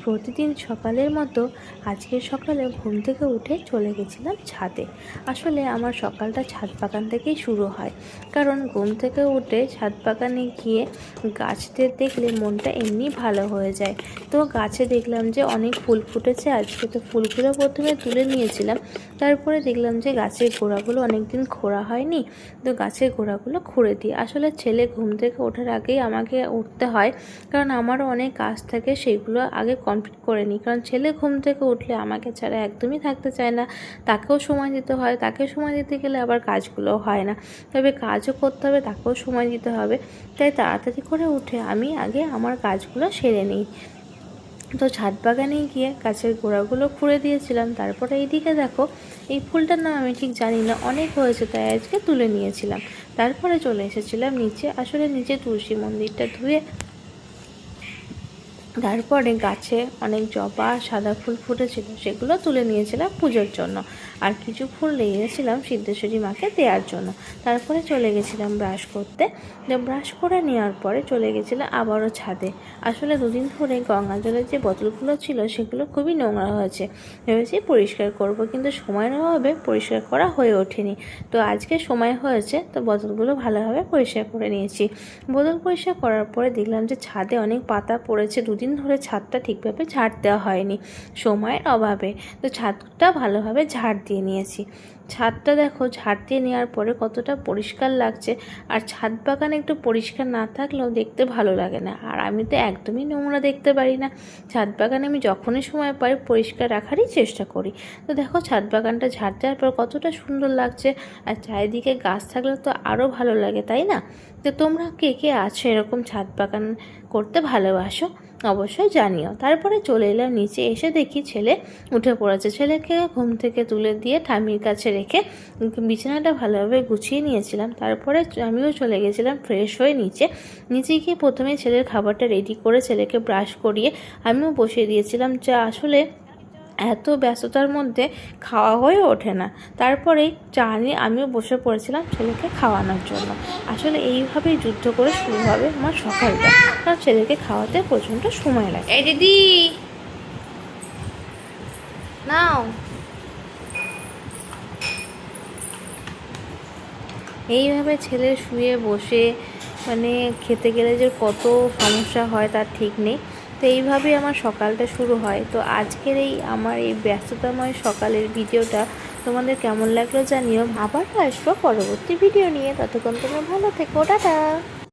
প্রতিদিন সকালের মতো আজকের সকালে ঘুম থেকে উঠে চলে গেছিলাম ছাদে। আসলে আমার সকালটা ছাদ বাগান থেকেই শুরু হয়, কারণ ঘুম থেকে উঠে ছাদ বাগানে গিয়ে গাছদের দেখলে মনটা এমনি ভালো হয়ে যায়। তো গাছে দেখলাম যে অনেক ফুল ফুটেছে আজকে, তো ফুলগুলো প্রথমে তুলে নিয়েছিলাম। তারপরে দেখলাম যে গাছের গোড়াগুলো অনেকদিন খোঁড়া হয়নি, তো গাছের গোড়াগুলো খুঁড়ে দিই। আসলে ছেলে ঘুম থেকে ওঠার আগেই আমাকে উঠতে হয়, কারণ আমারও অনেক কাজ থাকে, সেইগুলো আগে কমপ্লিট করে নিই। কারণ ছেলে ঘুম থেকে উঠলে আমাকে ছাড়া একদমই থাকতে চায় না, তাকেও সময় দিতে হয়, তাকে সময় দিতে গেলে আবার কাজগুলোও হয় না, তবে কাজও করতে হবে, তাকেও সময় দিতে হবে। তাই তাড়াতাড়ি করে উঠে আমি আগে আমার কাজগুলো সেরে নিই। তো ছাদ বাগানে গিয়ে গাছের গোড়াগুলো খুঁড়ে দিয়েছিলাম। তারপরে এইদিকে দেখো, এই ফুলটার নাম আমি ঠিক জানি না, অনেক হয়েছে তাই আজকে তুলে নিয়েছিলাম। তারপরে চলে এসেছিলাম নিচে। আসলে নিচে তুলসী মন্দিরটা ধুয়ে তারপরে গাছে অনেক জবা সাদা ফুল ফুটেছিল, সেগুলো তুলে নিয়েছিলাম পুজোর জন্য। আর কিছু ফুল নিয়েছিলাম সিদ্ধেশ্বরী মাকে দেওয়ার জন্য। তারপরে চলে গেছিলাম ব্রাশ করতে। ব্রাশ করে নেওয়ার পরে চলে গেছিলাম আবারও ছাদে। আসলে দুদিন ধরে গঙ্গা জলের যে বোতলগুলো ছিল সেগুলো খুবই নোংরা হয়েছে, ভেবেছি পরিষ্কার করব, কিন্তু সময়ের অভাবে পরিষ্কার করা হয়ে ওঠেনি। তো আজকে সময় হয়েছে, তো বোতলগুলো ভালোভাবে পরিষ্কার করে নিয়েছি। বোতল পরিষ্কার করার পরে দেখলাম যে ছাদে অনেক পাতা পড়েছে, দুদিন ধরে ছাদটা ঠিকভাবে ঝাড় দেওয়া হয়নি সময়ের অভাবে। তো ছাদটা ভালোভাবে ঝাড় দিয়ে নিয়েছি। ছাদটা দেখো, ঝাড় দিয়ে নেওয়ার পরে কতটা পরিষ্কার লাগছে। আর ছাদ বাগানে একটু পরিষ্কার না থাকলেও দেখতে ভালো লাগে না, আর আমি তো একদমই নোংরা দেখতে পারি না। ছাদ বাগানে আমি যখনই সময় পাই পরিষ্কার রাখারই চেষ্টা করি। তো দেখো, ছাদ বাগানটা ঝাড় দেওয়ার পর কতটা সুন্দর লাগছে, আর চারিদিকে গাছ থাকলে তো আরও ভালো লাগে, তাই না? তো তোমরা কে কে আছো এরকম ছাদ বাগান করতে ভালোবাসো, অবশ্যই জানিও। তারপরে চলে এলাম নিচে, এসে দেখি ছেলে উঠে পড়েছে। ছেলেকে ঘুম থেকে তুলে দিয়ে ঠামির কাছে রেখে বিছানাটা ভালোভাবে গুছিয়ে নিয়েছিলাম। তারপরে আমিও চলে গেছিলাম ফ্রেশ হয়ে নিচে। নিচে গিয়ে প্রথমে ছেলের খাবারটা রেডি করে ছেলেকে ব্রাশ করিয়ে আমিও বসিয়ে দিয়েছিলাম, যা আসলে এত ব্যস্ততার মধ্যে খাওয়া হয়ে ওঠে না। তারপরেই চা নিয়ে আমিও বসে পড়েছিলাম ছেলেকে খাওয়ানোর জন্য। আসলে এইভাবেই যুদ্ধ করে শুরু হবে আমার সকালটা, কারণ ছেলেকে খাওয়াতে প্রচণ্ড সময় লাগে। এই দিদি নাও, এইভাবে ছেলে শুয়ে বসে মানে খেতে গেলে যে কত সমস্যা হয় তার ঠিক নেই। তো এইভাবেই আমার সকালটা শুরু হয়। তো আজকের আমার এই ব্যস্ততাময় সকালের ভিডিওটা তোমাদের কেমন লাগলো জানিও। আবার আসবো পরবর্তী ভিডিও নিয়ে, ততক্ষণ তোমরা ভালো থেকো, টাটা।